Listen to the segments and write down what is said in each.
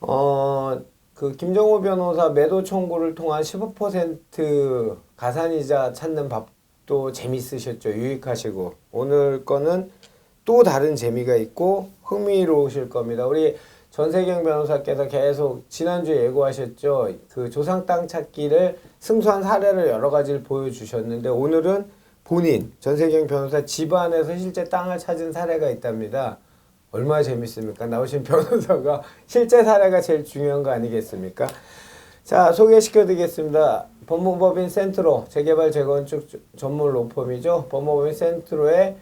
그 김정호 변호사 매도 청구를 통한 15% 가산이자 찾는 밥도 재밌으셨죠. 유익하시고. 오늘 거는 또 다른 재미가 있고 흥미로우실 겁니다. 우리 전세경 변호사께서 계속 지난주에 예고하셨죠. 그 조상 땅 찾기를 승소한 사례를 여러 가지를 보여주셨는데 오늘은 본인 전세경 변호사 집안에서 실제 땅을 찾은 사례가 있답니다. 얼마나 재밌습니까? 나오신 변호사가 실제 사례가 제일 중요한 거 아니겠습니까? 자, 소개시켜 드리겠습니다. 법무법인 센트로 재개발 재건축 전문 로펌이죠. 법무법인 센트로의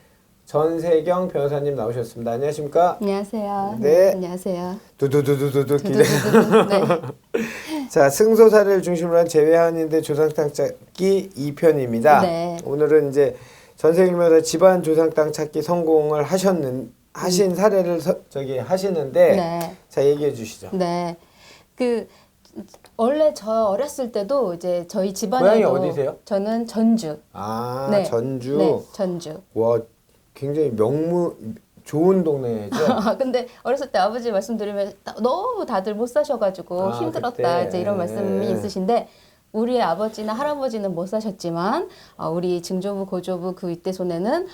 전세경 변호사님 나오셨습니다. 안녕하십니까? 안녕하세요. 네. 안녕하세요. 두두두두두두 기대. 네. 자, 승소 사례를 중심으로 한 제외한인데 조상 땅 찾기 2편입니다. 네. 오늘은 이제 전세경 변호사 집안 조상 땅 찾기 성공을 하신 사례를 하시는데 네. 자, 얘기해 주시죠. 네. 그 원래 저 어렸을 때도 이제 저희 고향이 집안에도 어디세요? 저는 전주. 아, 네. 전주. 네, 전주. 와, 굉장히 좋은 동네죠. 근데 어렸을 때 아버지 말씀드리면 너무 다들 못 사셔가지고 힘들었다 그때. 이제 이런 말씀이 있으신데 우리 아버지나 할아버지는 못 사셨지만 우리 증조부 고조부 그 윗대 손에는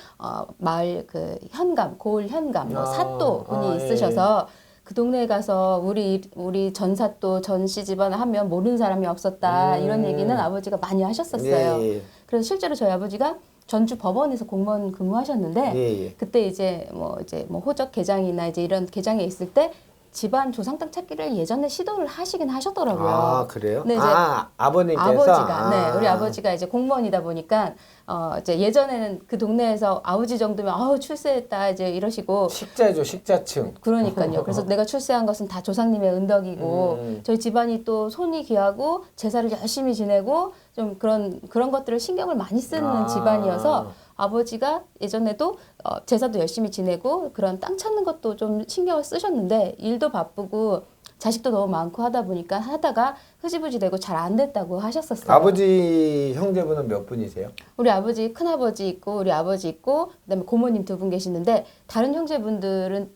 마을 그 현감 고을 현감 사또 분이 있으셔서 그 동네에 가서 우리 전사또 전씨 집안 하면 모르는 사람이 없었다 이런 얘기는 아버지가 많이 하셨었어요. 예, 예. 그래서 실제로 저희 아버지가 전주 법원에서 공무원 근무하셨는데 예, 예. 그때 이제 뭐 호적 개장이나 이제 이런 개장에 있을 때 집안 조상 땅 찾기를 예전에 시도를 하시긴 하셨더라고요. 아, 그래요? 네, 이제 아버님께서? 아버지가 네, 우리 아버지가 이제 공무원이다 보니까 이제 예전에는 그 동네에서 아버지 정도면 출세했다 이제 이러시고 식자죠, 식자층. 그러니까요. 그래서 내가 출세한 것은 다 조상님의 은덕이고 저희 집안이 또 손이 귀하고 제사를 열심히 지내고 좀 그런 것들을 신경을 많이 쓰는 집안이어서 아버지가 예전에도 제사도 열심히 지내고 그런 땅 찾는 것도 좀 신경을 쓰셨는데 일도 바쁘고 자식도 너무 많고 하다 보니까 하다가 흐지부지 되고 잘 안 됐다고 하셨었어요. 아버지 형제분은 몇 분이세요? 우리 아버지 큰아버지 있고 우리 아버지 있고 그다음에 고모님 두 분 계시는데 다른 형제분들은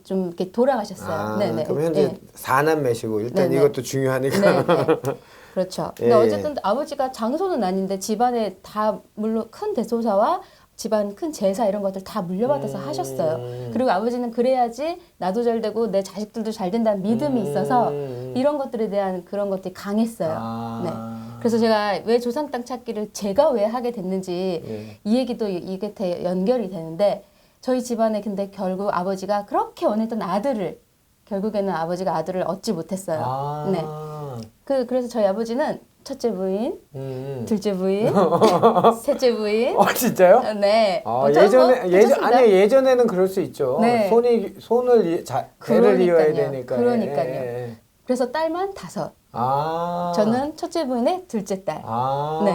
좀 이렇게 돌아가셨어요. 네네. 그럼 현재 네. 4남매시고 일단 네네. 이것도 중요하니까. 네. 그렇죠. 근데 예, 어쨌든 아버지가 장소는 아닌데 집안에 다 물론 큰 대소사와 집안 큰 제사 이런 것들 다 물려받아서 하셨어요. 그리고 아버지는 그래야지 나도 잘 되고 내 자식들도 잘 된다는 믿음이 있어서 이런 것들에 대한 그런 것들이 강했어요. 네. 그래서 제가 왜 조상 땅 찾기를 제가 왜 하게 됐는지 이 얘기도 이게 연결이 되는데 저희 집안에 근데 결국 아버지가 그렇게 원했던 아들을 결국에는 아버지가 아들을 얻지 못했어요. 네. 그래서 저희 아버지는 첫째 부인, 둘째 부인, 셋째 부인. 진짜요? 네. 예전에는 그럴 수 있죠. 네. 대를 이어야 되니까. 그러니까요. 예. 그래서 딸만 5. 저는 첫째 부인의 둘째 딸. 네.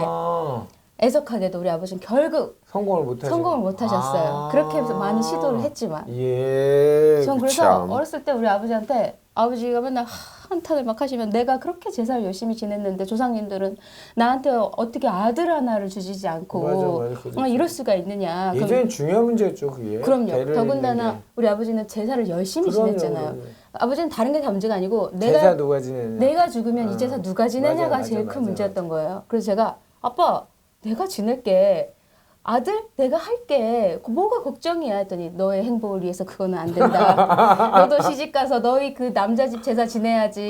애석하게도 우리 아버지는 결국 성공을 못 하셨어요. 그렇게 해서 많은 시도를 했지만. 예. 전 그래서 어렸을 때 우리 아버지한테 아버지가 맨날 한탄을 막 하시면 내가 그렇게 제사를 열심히 지냈는데 조상님들은 나한테 어떻게 아들 하나를 주시지 않고 맞아. 이럴 수가 있느냐. 예전엔 중요한 문제였죠, 그게. 그럼요. 더군다나 우리 아버지는 제사를 열심히 지냈잖아요. 아버지는 다른 게 다 문제가 아니고 제사 누가 지내냐. 내가 죽으면 이 제사 누가 지내냐가 맞아, 제일 큰 문제였던 거예요. 그래서 제가 아빠 내가 지낼게. 아들 내가 할게. 뭐가 걱정이야 했더니 너의 행복을 위해서 그거는 안 된다. 너도 시집가서 너희 그 남자 집 제사 지내야지.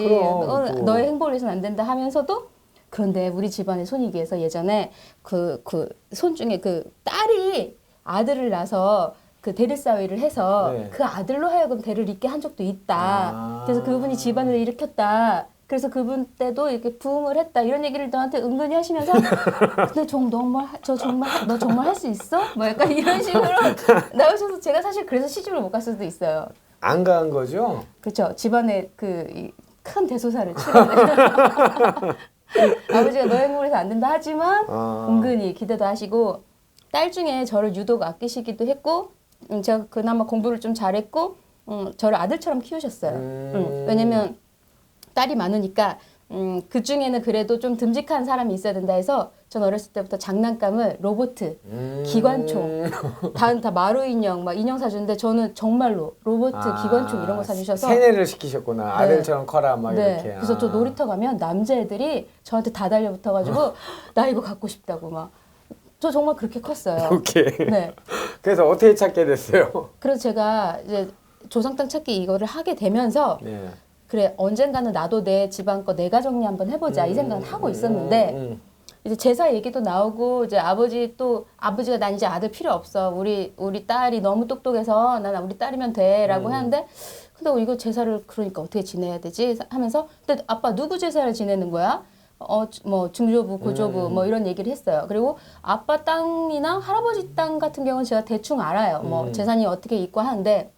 너의 행복을 위해서는 안 된다 하면서도 그런데 우리 집안의 손이기에서 예전에 그 손 중에 그 딸이 아들을 낳아서 그 대리사위를 해서 그 아들로 하여금 대를 잇게 한 적도 있다. 그래서 그분이 집안을 일으켰다. 그래서 그분 때도 이렇게 부흥을 했다 이런 얘기를 너한테 은근히 하시면서 근데 너 정말 할 수 있어? 뭐 약간 이런 식으로 나오셔서 제가 사실 그래서 시집을 못 갔을 수도 있어요. 안 간 거죠? 그렇죠. 집안에 그 큰 대소사를 치르는 아버지가 너의 행복을 해서 안 된다 하지만 은근히 기대도 하시고 딸 중에 저를 유독 아끼시기도 했고 제가 그나마 공부를 좀 잘했고 저를 아들처럼 키우셨어요. 왜냐면 딸이 많으니까 그 중에는 그래도 좀 듬직한 사람이 있어야 된다 해서 전 어렸을 때부터 장난감을 로봇, 기관총, 다 마루 인형, 막 인형 사주는데 저는 정말로 로봇, 기관총 이런 거 사주셔서 세뇌를 시키셨구나. 네. 아들처럼 커라 막 네. 이렇게. 그래서 저 놀이터 가면 남자애들이 저한테 다 달려붙어가지고 나 이거 갖고 싶다고 막. 저 정말 그렇게 컸어요. 오케이. 네. 그래서 어떻게 찾게 됐어요? 그래서 제가 이제 조상 땅 찾기 이거를 하게 되면서 네. 그래 언젠가는 나도 내 집안 거 내가 정리 한번 해보자 이 생각을 하고 있었는데 이제 제사 얘기도 나오고 이제 아버지가 난 이제 아들 필요 없어 우리 딸이 너무 똑똑해서 난 우리 딸이면 돼라고 하는데 근데 이거 제사를 그러니까 어떻게 지내야 되지 하면서 근데 아빠 누구 제사를 지내는 거야? 뭐 증조부 고조부 뭐 이런 얘기를 했어요. 그리고 아빠 땅이나 할아버지 땅 같은 경우는 제가 대충 알아요. 뭐 재산이 어떻게 있고 하는데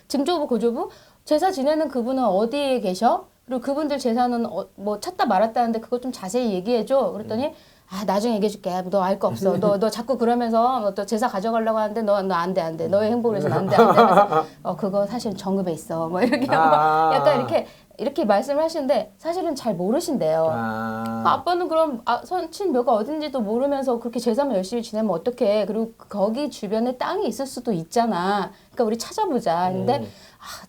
증조부 고조부 제사 지내는 그분은 어디에 계셔? 그리고 그분들 재산은 뭐 찾다 말았다는데 그거 좀 자세히 얘기해줘. 그랬더니 나중에 얘기해줄게. 너 알 거 없어. 너 자꾸 그러면서 너 제사 가져가려고 하는데 너 안 돼. 너의 행복을 위해서는 안 돼. 그래서 그거 사실 정읍에 있어. 뭐 이렇게 약간 이렇게 말씀을 하시는데 사실은 잘 모르신대요. 아빠는 그럼 선친 묘가 어딘지도 모르면서 그렇게 제사만 열심히 지내면 어떡해. 그리고 거기 주변에 땅이 있을 수도 있잖아. 그러니까 우리 찾아보자. 근데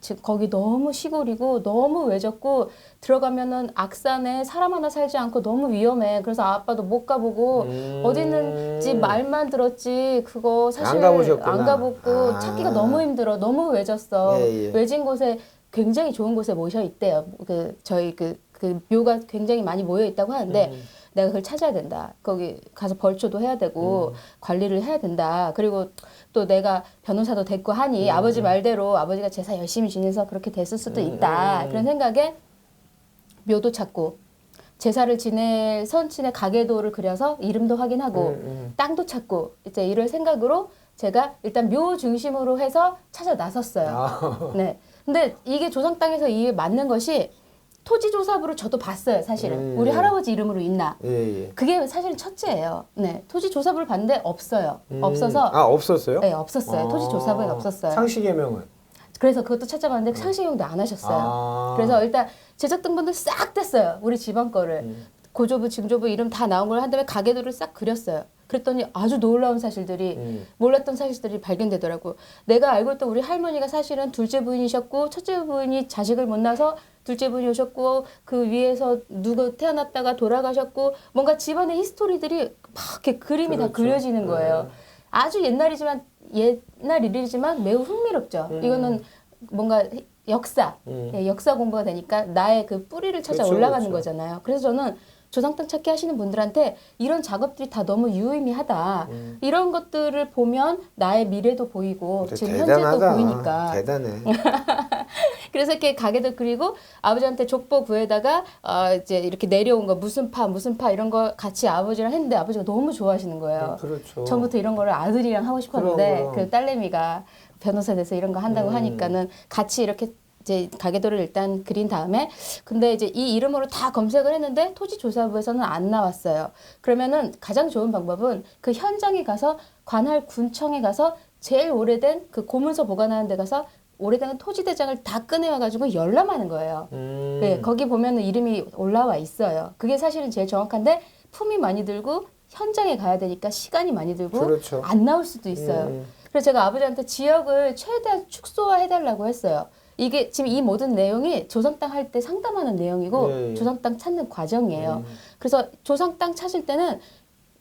지금 거기 너무 시골이고 너무 외졌고 들어가면은 악산에 사람 하나 살지 않고 너무 위험해. 그래서 아빠도 못 가보고 어디 있는지 말만 들었지 그거 사실 안 가보셨구나. 안 가보고 찾기가 너무 힘들어. 너무 외졌어. 예. 외진 곳에 굉장히 좋은 곳에 모셔 있대요. 저희 그 묘가 굉장히 많이 모여 있다고 하는데 내가 그걸 찾아야 된다. 거기 가서 벌초도 해야 되고 관리를 해야 된다. 그리고 또 내가 변호사도 됐고 하니 아버지 말대로 아버지가 제사 열심히 지내서 그렇게 됐을 수도 있다. 그런 생각에 묘도 찾고 제사를 지낼 선친의 가계도를 그려서 이름도 확인하고 땅도 찾고 이제 이럴 생각으로 제가 일단 묘 중심으로 해서 찾아 나섰어요. 네. 근데 이게 조상 땅에서 이게 맞는 것이 토지조사부를 저도 봤어요, 사실은. 우리 할아버지 이름으로 있나. 예. 그게 사실은 첫째예요. 네. 토지조사부를 봤는데 없어요. 없어서. 없었어요? 네, 없었어요. 토지조사부에 없었어요. 상시개명은? 그래서 그것도 찾아봤는데 상시경도 안 하셨어요. 그래서 일단 제적등본들 싹 뗐어요. 우리 집안 거를. 고조부, 증조부 이름 다 나온 걸 한 다음에 가계도를 싹 그렸어요. 그랬더니 아주 놀라운 사실들이 몰랐던 사실들이 발견되더라고. 내가 알고 있던 우리 할머니가 사실은 둘째 부인이셨고 첫째 부인이 자식을 못 낳아서 둘째 부인이 오셨고 그 위에서 누가 태어났다가 돌아가셨고 뭔가 집안의 히스토리들이 막 이렇게 그림이 다 그려지는 거예요. 아주 옛날 일이지만 매우 흥미롭죠. 이거는 뭔가 역사, 역사 공부가 되니까 나의 그 뿌리를 찾아 올라가는 거잖아요. 그래서 저는 조상 땅 찾기 하시는 분들한테 이런 작업들이 다 너무 유의미하다. 이런 것들을 보면 나의 미래도 보이고 지금 현재도 보이니까. 대단해. 그래서 이렇게 가게도 그리고 아버지한테 족보 구에다가 이제 이렇게 내려온 거 무슨 파 이런 거 같이 아버지랑 했는데 아버지가 너무 좋아하시는 거예요. 그렇죠. 처음부터 이런 거를 아들이랑 하고 싶었는데 그럼. 그 딸내미가 변호사 돼서 이런 거 한다고 하니까는 같이 이렇게 이제 가계도를 일단 그린 다음에 근데 이제 이 이름으로 다 검색을 했는데 토지조사부에서는 안 나왔어요. 그러면은 가장 좋은 방법은 그 현장에 가서 관할 군청에 가서 제일 오래된 그 고문서 보관하는 데 가서 오래된 토지대장을 다 꺼내와가지고 열람하는 거예요. 네, 거기 보면은 이름이 올라와 있어요. 그게 사실은 제일 정확한데 품이 많이 들고 현장에 가야 되니까 시간이 많이 들고 그렇죠. 안 나올 수도 있어요. 그래서 제가 아버지한테 지역을 최대한 축소화해달라고 했어요. 이게 지금 이 모든 내용이 조상 땅 할 때 상담하는 내용이고 조상 땅 찾는 과정이에요. 그래서 조상 땅 찾을 때는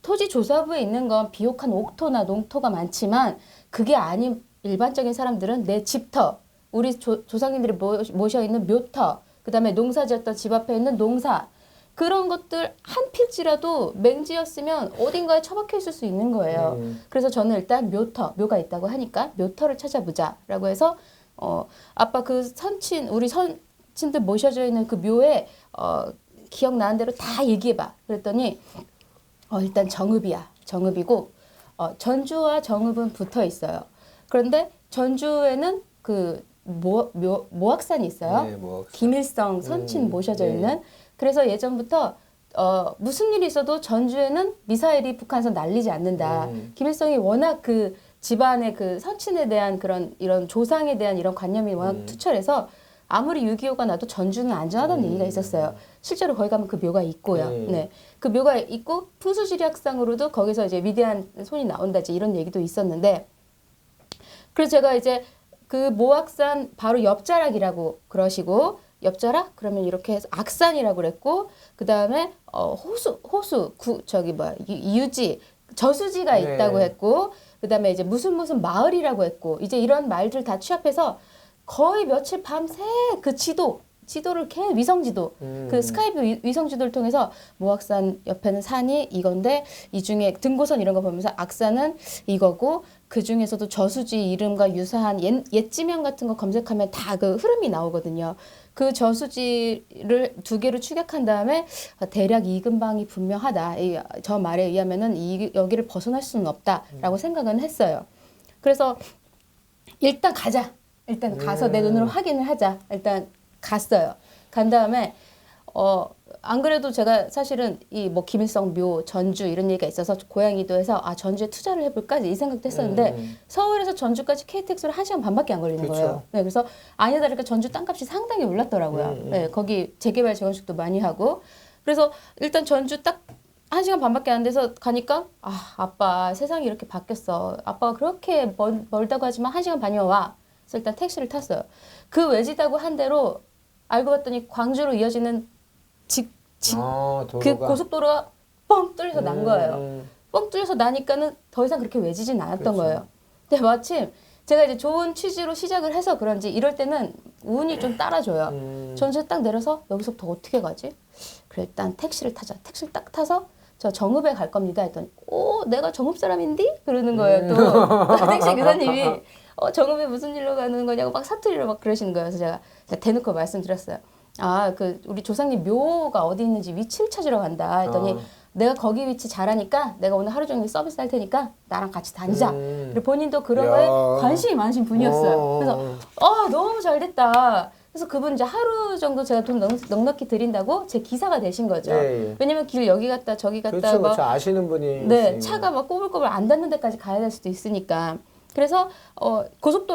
토지 조사부에 있는 건 비옥한 옥토나 농토가 많지만 그게 아닌 일반적인 사람들은 내 집터, 우리 조상님들이 모셔 있는 묘터, 그다음에 농사지었던 집 앞에 있는 농사 그런 것들 한 필지라도 맹지였으면 어딘가에 처박혀 있을 수 있는 거예요. 그래서 저는 일단 묘가 있다고 하니까 묘터를 찾아보자라고 해서 아빠 그 우리 선친들 모셔져 있는 그 묘에 기억나는 대로 다 얘기해봐. 그랬더니 일단 정읍이고 전주와 정읍은 붙어 있어요. 그런데 전주에는 그 모악산이 있어요. 네, 모악산. 김일성 선친 모셔져 있는. 그래서 예전부터 무슨 일이 있어도 전주에는 미사일이 북한에서 날리지 않는다. 김일성이 워낙 그 집안의 그 선친에 대한 이런 조상에 대한 이런 관념이 워낙 투철해서 아무리 6.25가 나도 전주는 안전하다는 얘기가 있었어요. 실제로 거기 가면 그 묘가 있고요. 네. 그 묘가 있고 풍수지리학상으로도 거기서 이제 위대한 손이 나온다 이제 이런 얘기도 있었는데 그래서 제가 이제 그 모악산 바로 옆자락이라고 그러시고 옆자락 그러면 이렇게 해서 악산이라고 그랬고 그 다음에 호수 저기 뭐야 유지 저수지가 네. 있다고 했고 그 다음에 이제 무슨 마을이라고 했고 이제 이런 말들 다 취합해서 거의 며칠 밤새 그 지도를 위성지도 그 스카이뷰 위성지도를 통해서 모악산 옆에는 산이 이건데 이 중에 등고선 이런 거 보면서 악산은 이거고 그 중에서도 저수지 이름과 유사한 옛 지명 같은 거 검색하면 다 그 흐름이 나오거든요. 그 저수지를 두 개로 추격한 다음에 대략 이 근방이 분명하다. 저 말에 의하면은 여기를 벗어날 수는 없다라고 생각은 했어요. 그래서 일단 가자. 일단 가서 내 눈으로 확인을 하자. 일단 갔어요. 간 다음에 안 그래도 제가 사실은 이 뭐 김일성 묘, 전주 이런 얘기가 있어서 고양이도 해서 전주에 투자를 해볼까 이 생각도 했었는데 서울에서 전주까지 KTX로 1시간 반밖에 안 걸리는 그쵸. 거예요. 네, 그래서 아니다 다를까 전주 땅값이 상당히 올랐더라고요. 네, 거기 재개발 재건축도 많이 하고 그래서 일단 전주 딱 1시간 반밖에 안 돼서 가니까 아빠 세상이 이렇게 바뀌었어. 아빠가 그렇게 멀다고 하지만 1시간 반이면 와. 그래서 일단 택시를 탔어요. 그 외지다고 한 대로 알고 봤더니 광주로 이어지는 그 고속도로가 뻥 뚫려서 난 거예요. 뻥 뚫려서 나니까는 더 이상 그렇게 외지진 않았던 그렇죠. 거예요. 근데 마침 제가 이제 좋은 취지로 시작을 해서 그런지 이럴 때는 운이 좀 따라줘요. 전주에 딱 내려서 여기서부터 어떻게 가지? 그래 일단 택시를 타자. 택시를 딱 타서 저 정읍에 갈 겁니다 했더니 내가 정읍 사람인데? 그러는 거예요. 또 택시 기사님이 정읍에 무슨 일로 가는 거냐고 막 사투리로 막 그러시는 거예요. 그래서 제가 대놓고 말씀드렸어요. 우리 조상님 묘가 어디 있는지 위치를 찾으러 간다 했더니 내가 거기 위치 잘하니까 내가 오늘 하루 종일 서비스 할 테니까 나랑 같이 다니자. 그리고 본인도 그런 거에 관심이 많으신 분이었어요. 그래서 너무 잘 됐다. 그래서 그분 이제 하루 정도 제가 돈 넉넉히 드린다고 제 기사가 되신 거죠. 네. 왜냐면 길 여기 갔다 저기 갔다 그렇죠, 막 그렇죠. 아시는 분이 네, 있으니까. 차가 막 꼬불꼬불 안 닿는 데까지 가야 될 수도 있으니까. 그래서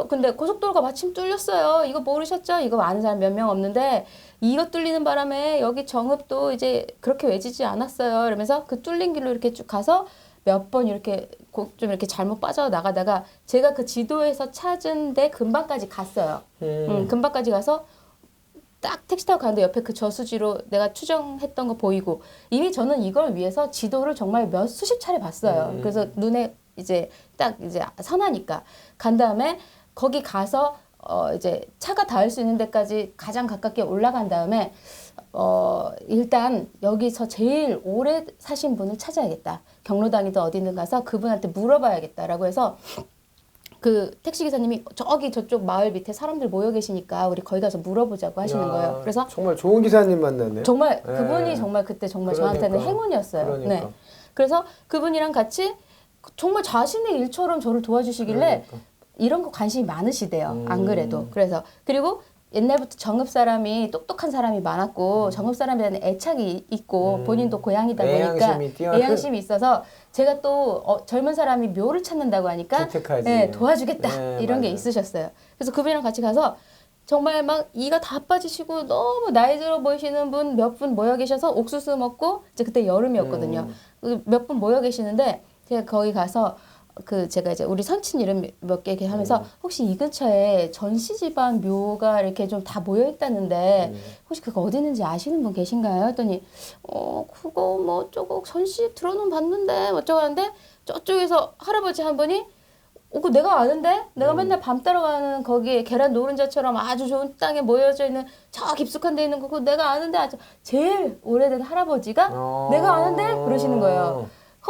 근데 고속도로가 마침 뚫렸어요. 이거 모르셨죠? 이거 아는 사람 몇 명 없는데 이거 뚫리는 바람에 여기 정읍도 이제 그렇게 외지지 않았어요. 이러면서 그 뚫린 길로 이렇게 쭉 가서 몇 번 이렇게 좀 이렇게 잘못 빠져나가다가 제가 그 지도에서 찾은 데 근방까지 갔어요. 근방까지 가서 딱 택시 타고 가는데 옆에 그 저수지로 내가 추정했던 거 보이고 이미 저는 이걸 위해서 지도를 정말 수십 차례 봤어요. 그래서 눈에 이제 딱 이제 선하니까 간 다음에 거기 가서 이제 차가 닿을 수 있는 데까지 가장 가깝게 올라간 다음에 일단 여기서 제일 오래 사신 분을 찾아야겠다. 경로당이든 어디든 가서 그분한테 물어봐야겠다라고 해서 그 택시기사님이 저쪽 마을 밑에 사람들 모여 계시니까 우리 거기 가서 물어보자고 하시는 거예요. 그래서 정말 좋은 기사님 만났네. 정말 그분이 정말 그때 정말 저한테는 행운이었어요. 그러니까. 네. 그래서 그분이랑 같이 정말 자신의 일처럼 저를 도와주시길래 이런 거 관심이 많으시대요. 안 그래도. 그래서 그리고 옛날부터 정읍 사람이 똑똑한 사람이 많았고 정읍 사람에 대한 애착이 있고 본인도 고향이다 보니까 애양심이 있어서 제가 또 젊은 사람이 묘를 찾는다고 하니까 네, 도와주겠다 이런 게 있으셨어요. 그래서 그분이랑 같이 가서 정말 막 이가 다 빠지시고 너무 나이 들어 보이시는 분 몇 분 모여 계셔서 옥수수 먹고 이제 그때 여름이었거든요. 몇 분 모여 계시는데 제가 거기 가서 제가 이제 우리 선친 이름 몇 개 이렇게 하면서 혹시 이 근처에 전시지방 묘가 이렇게 좀 다 모여 있다는데 혹시 그거 어디 있는지 아시는 분 계신가요? 했더니 그거 뭐 어쩌고 전시 들어는 봤는데 어쩌고 하는데 저쪽에서 할아버지 한 분이 그거 내가 아는데 내가 맨날 밤 따라가는 거기 계란 노른자처럼 아주 좋은 땅에 모여져 있는 저 깊숙한 데 있는 거 그거 내가 아는데 아주 제일 오래된 할아버지가 내가 아는데 그러시는 거예요.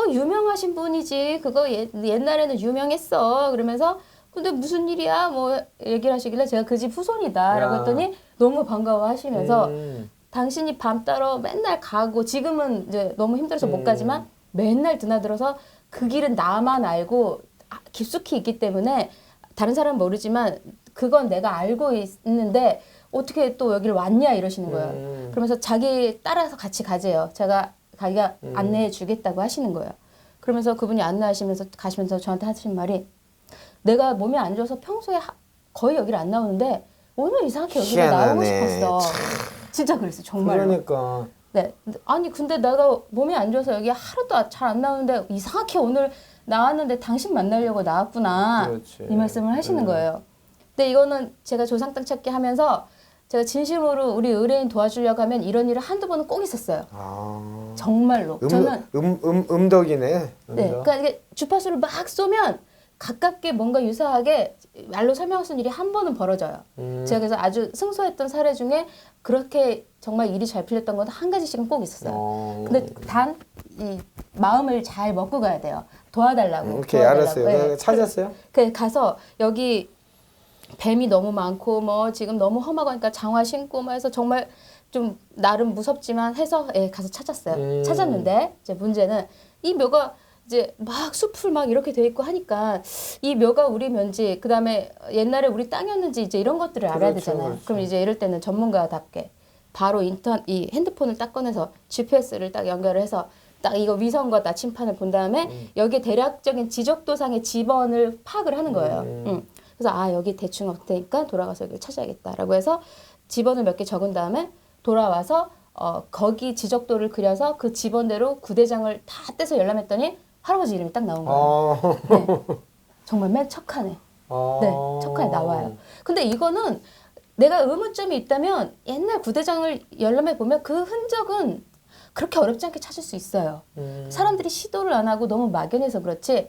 유명하신 분이지. 그거 옛날에는 유명했어. 그러면서 근데 무슨 일이야? 뭐 얘기를 하시길래 제가 그 집 후손이다. 라고 했더니 너무 반가워하시면서 당신이 밤 따러 맨날 가고 지금은 이제 너무 힘들어서 못 가지만 맨날 드나들어서 그 길은 나만 알고 깊숙이 있기 때문에 다른 사람은 모르지만 그건 내가 알고 있는데 어떻게 또 여기를 왔냐 이러시는 거예요. 그러면서 자기 따라서 같이 가재요. 자기가 안내해 주겠다고 하시는 거예요. 그러면서 그분이 안내하시면서 가시면서 저한테 하신 말이 내가 몸이 안 좋아서 평소에 거의 여기를 안 나오는데 오늘 이상하게 여기가 나오고 희한하네. 싶었어. 진짜 그랬어 정말로. 그러니까 네. 아니 근데 내가 몸이 안 좋아서 여기 하루도 잘 안 나오는데 이상하게 오늘 나왔는데 당신 만나려고 나왔구나. 그렇지. 이 말씀을 하시는 거예요. 근데 이거는 제가 조상 땅 찾기 하면서 제가 진심으로 우리 의뢰인 도와주려고 하면 이런 일을 한두 번은 꼭 있었어요. 아. 정말로. 저는 음덕이네. 네. 그러니까 이게 주파수를 막 쏘면 가깝게 뭔가 유사하게 말로 설명할 수 있는 일이 한 번은 벌어져요. 제가 그래서 아주 승소했던 사례 중에 그렇게 정말 일이 잘 풀렸던 건 한 가지씩은 꼭 있었어요. 근데 단 이 마음을 잘 먹고 가야 돼요. 도와달라고. 오케이, 도와달라고. 알았어요. 네. 찾았어요? 그 가서 여기 뱀이 너무 많고 뭐 지금 너무 험하고 하니까 장화 신고 뭐 해서 정말 좀 나름 무섭지만 해서 예, 가서 찾았어요. 찾았는데 이제 문제는 이 묘가 이제 막 숲을 막 이렇게 돼 있고 하니까 이 묘가 우리 묘인지 그다음에 옛날에 우리 땅이었는지 이제 이런 것들을 알아야 그렇죠, 되잖아요. 그렇죠. 그럼 이제 이럴 때는 전문가답게 바로 이 핸드폰을 딱 꺼내서 GPS를 딱 연결을 해서 딱 이거 위성과 나침판을 본 다음에 여기에 대략적인 지적도상의 지번을 파악을 하는 거예요. 그래서 아 여기 대충 없으니까 돌아가서 여기 찾아야겠다라고 해서 지번을 몇 개 적은 다음에 돌아와서 거기 지적도를 그려서 그 지번대로 구대장을 다 떼서 열람했더니 할아버지 이름이 딱 나온 거예요. 네. 정말 맨 첫 칸에. 네, 첫 칸에 나와요. 근데 이거는 내가 의문점이 있다면 옛날 구대장을 열람해 보면 그 흔적은 그렇게 어렵지 않게 찾을 수 있어요. 사람들이 시도를 안 하고 너무 막연해서 그렇지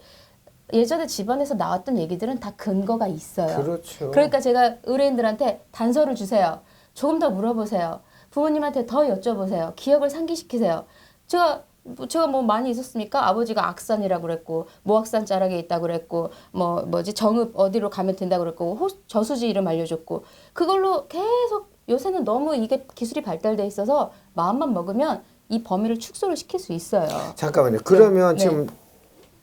예전에 집안에서 나왔던 얘기들은 다 근거가 있어요. 그렇죠. 그러니까 제가 의뢰인들한테 단서를 주세요. 조금 더 물어보세요. 부모님한테 더 여쭤보세요. 기억을 상기시키세요. 제가 뭐 많이 있었습니까? 아버지가 악산이라고 그랬고 모악산 자락에 있다고 그랬고 뭐지 정읍 어디로 가면 된다고 그랬고 저수지 이름 알려줬고 그걸로 계속 요새는 너무 이게 기술이 발달돼 있어서 마음만 먹으면 이 범위를 축소를 시킬 수 있어요. 잠깐만요. 그러면 네. 지금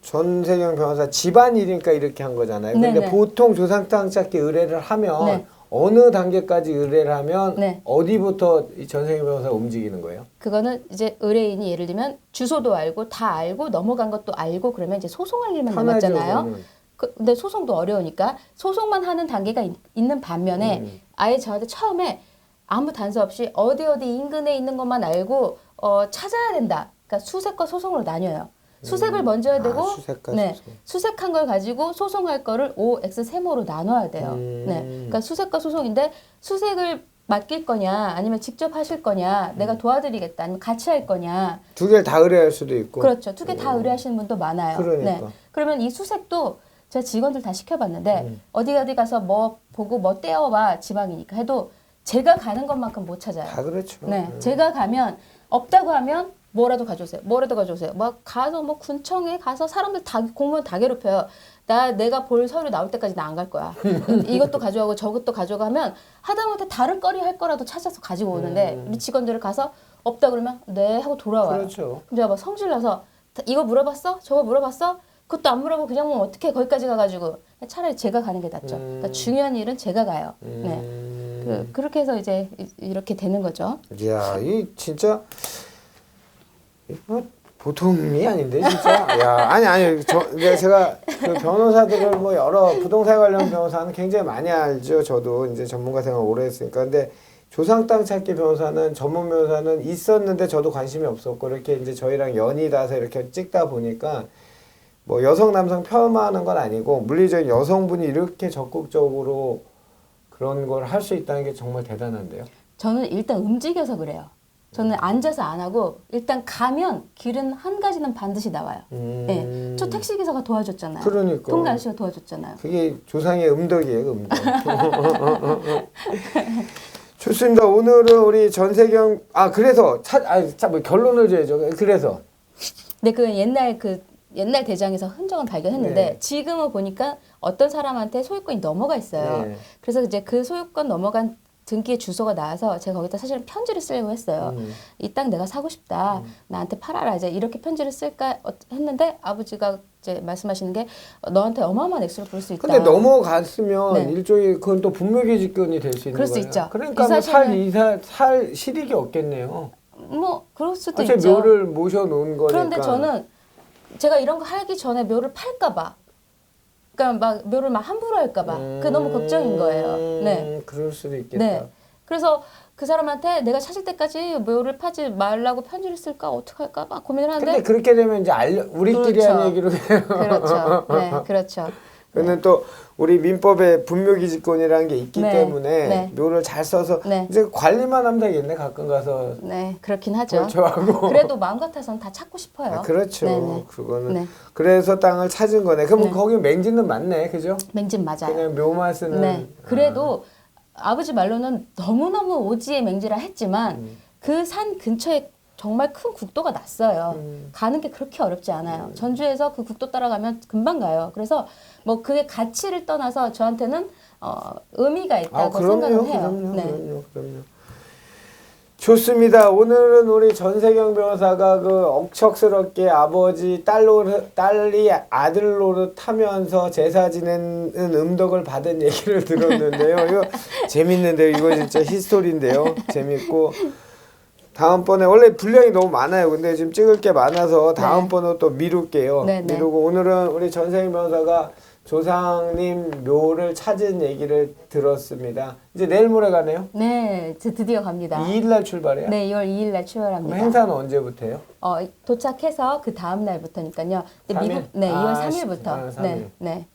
전세경 변호사 집안일이니까 이렇게 한 거잖아요. 근데 네네. 보통 조상 땅 찾기 의뢰를 하면 네. 어느 단계까지 의뢰를 하면 네. 어디부터 이 전세경 변호사가 움직이는 거예요? 그거는 이제 의뢰인이 예를 들면 주소도 알고 다 알고 넘어간 것도 알고 그러면 이제 소송할 일만 편하죠, 남았잖아요. 그러면. 근데 소송도 어려우니까 소송만 하는 단계가 있는 반면에 아예 저한테 처음에 아무 단서 없이 어디 인근에 있는 것만 알고 찾아야 된다. 그러니까 수색과 소송으로 나뉘어요. 수색을 먼저 해야 되고 수색과 네, 소송. 수색한 걸 가지고 소송할 거를 O, X 세모로 나눠야 돼요. 네, 그러니까 수색과 소송인데 수색을 맡길 거냐 아니면 직접 하실 거냐 내가 도와드리겠다 아니면 같이 할 거냐 두 개를 다 의뢰할 수도 있고. 그렇죠. 두 개 다 의뢰하시는 분도 많아요. 그러니까. 네. 그러면 이 수색도 제가 직원들 다 시켜봤는데 어디 가서 뭐 보고 뭐 떼어와 지방이니까 해도 제가 가는 것만큼 못 찾아요. 다 그렇죠. 네, 제가 가면 없다고 하면 뭐라도 가져오세요. 뭐라도 가져오세요. 막 가서 뭐 군청에 가서 사람들 다 공무원 다 괴롭혀요. 내가 볼 서류 나올 때까지 나 안 갈 거야. 이것도 가져가고 저것도 가져가면 하다못해 다른 거리 할 거라도 찾아서 가지고 오는데 우리 직원들을 가서 없다 그러면 네 하고 돌아와요. 그렇죠. 그럼 제가 막 성질나서 이거 물어봤어? 저거 물어봤어? 그것도 안 물어보고 그냥 뭐 어떻게 거기까지 가가지고 차라리 제가 가는 게 낫죠. 그러니까 중요한 일은 제가 가요. 네. 그렇게 해서 이제 이렇게 되는 거죠. 이야, 이 진짜 이거 보통이 아닌데 진짜. 야, 아니 제가 그 변호사들을 뭐 여러 부동산 관련 변호사는 굉장히 많이 알죠. 저도 이제 전문가 생활 오래 했으니까. 근데 조상 땅 찾기 변호사는 전문 변호사는 있었는데 저도 관심이 없었고 이렇게 이제 저희랑 연이 닿아서 이렇게 찍다 보니까 뭐 여성 남성 폄하하는 건 아니고 물리적인 여성분이 이렇게 적극적으로 그런 걸 할 수 있다는 게 정말 대단한데요. 저는 일단 움직여서 그래요. 저는 앉아서 안 하고 일단 가면 길은 한 가지는 반드시 나와요. 네. 저 택시기사가 도와줬잖아요. 그러니까. 동네 아저씨가 도와줬잖아요. 그게 조상의 음덕이에요, 음덕. 좋습니다. 오늘은 우리 전세경 그래서 뭐 결론을 줘야죠. 그래서 근데 옛날 대장에서 흔적은 발견했는데 네. 지금은 보니까 어떤 사람한테 소유권이 넘어가 있어요. 네. 그래서 이제 그 소유권 넘어간 등기의 주소가 나와서 제가 거기다 사실은 편지를 쓰려고 했어요. 이 땅 내가 사고 싶다. 나한테 팔아라. 이제 이렇게 편지를 쓸까 했는데 아버지가 이제 말씀하시는 게 너한테 어마어마한 액수를 부를 수 있다. 근데 넘어갔으면 네. 일종의 그건 또 분묘기직권이 될 수 있는 그럴 수 거예요. 있죠. 그러니까 이 뭐 사실은- 살 실익이 없겠네요. 뭐 그럴 수도 어차피 있죠. 묘를 모셔놓은 거니까. 그런데 저는 제가 이런 거 하기 전에 묘를 팔까 봐 그러니까 막 묘를 막 함부로 할까봐 그게 너무 걱정인 거예요. 네. 그럴 수도 있겠다. 네. 그래서 그 사람한테 내가 찾을 때까지 묘를 파지 말라고 편지를 쓸까 어떡할까 막 고민을 하는데 근데 그렇게 되면 이제 우리끼리 그렇죠. 한 얘기로 돼요. 그렇죠. 네, 그렇죠. 근데 또 우리 민법에 분묘기지권이라는 게 있기 네. 때문에 네. 묘를 잘 써서 네. 이제 관리만 하면 되겠네. 가끔 가서 네, 그렇긴 하죠. 그렇죠 하고. 그래도 마음 같아서는 다 찾고 싶어요. 그렇죠. 네네. 그거는 네. 그래서 땅을 찾은 거네. 그럼 네. 거기 맹지는 맞네, 그죠? 맹진 맞아요. 그냥 묘만 쓰는. 네. 그래도 아버지 말로는 너무너무 오지의 맹지라 했지만 그 산 근처에 정말 큰 국도가 났어요. 가는 게 그렇게 어렵지 않아요. 전주에서 그 국도 따라가면 금방 가요. 그래서 뭐 그게 가치를 떠나서 저한테는 의미가 있다고 생각을 해요. 그럼요. 좋습니다. 오늘은 우리 전세경 변호사가 그 억척스럽게 아버지 딸이 아들 노릇하면서 제사 지내는 음덕을 받은 얘기를 들었는데요. 이거 재밌는데요. 이거 진짜 히스토리인데요. 재밌고 다음번에 원래 분량이 너무 많아요. 근데 지금 찍을 게 많아서 다음번에 또 미룰게요. 네, 네. 미루고 오늘은 우리 전세경 변호사가 조상님 묘를 찾은 얘기를 들었습니다. 이제 내일 모레 가네요? 네, 이제 드디어 갑니다. 2일날 출발해요? 네, 2월 2일 날 출발합니다. 그럼 행사는 언제부터요? 도착해서 그 다음 날부터니까요. 근데 3일? 미국 네, 2월 3일부터. 3일. 네, 네.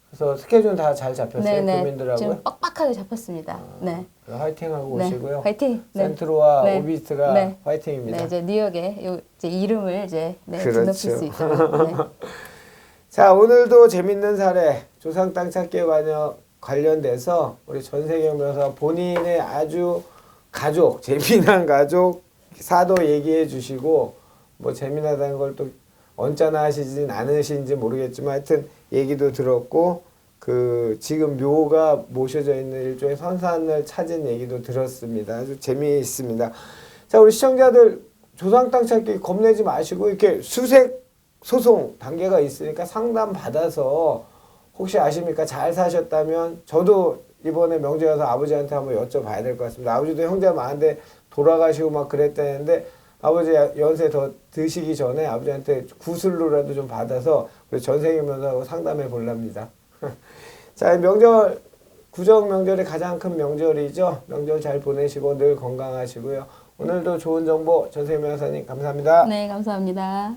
그래서 스케줄은 다 잘 잡혔어요? 네, 네. 교민들하고요? 지금 빡빡하게 잡혔습니다. 네. 화이팅하고 네. 오시고요. 화이팅. 네. 센트로와 네. 오비스트가 네. 화이팅입니다. 네, 이제 뉴욕에 이제 이름을 이제 그렇죠. 드높일 수 있도록. 네. 자, 오늘도 재밌는 사례 조상 땅 찾기 관련돼서 우리 전세경 변호사 본인의 아주 가족, 재미난 가족 사도 얘기해 주시고 뭐 재미나다는 걸 또 언짢아 하시진 않으신지 모르겠지만 하여튼 얘기도 들었고 그 지금 묘가 모셔져 있는 일종의 선산을 찾은 얘기도 들었습니다. 아주 재미있습니다. 자, 우리 시청자들 조상 땅 찾기 겁내지 마시고 이렇게 수색 소송 단계가 있으니까 상담 받아서 혹시 아십니까? 잘 사셨다면 저도 이번에 명절 가서 아버지한테 한번 여쭤봐야 될 것 같습니다. 아버지도 형제가 많은데 돌아가시고 막 그랬다는데 아버지 연세 더 드시기 전에 아버지한테 구슬로라도 좀 받아서 우리 전세경 변호사하고 상담해 볼랍니다. 자, 명절 구정 명절이 가장 큰 명절이죠. 명절 잘 보내시고 늘 건강하시고요. 오늘도 좋은 정보 전세경 변호사님 감사합니다. 네, 감사합니다.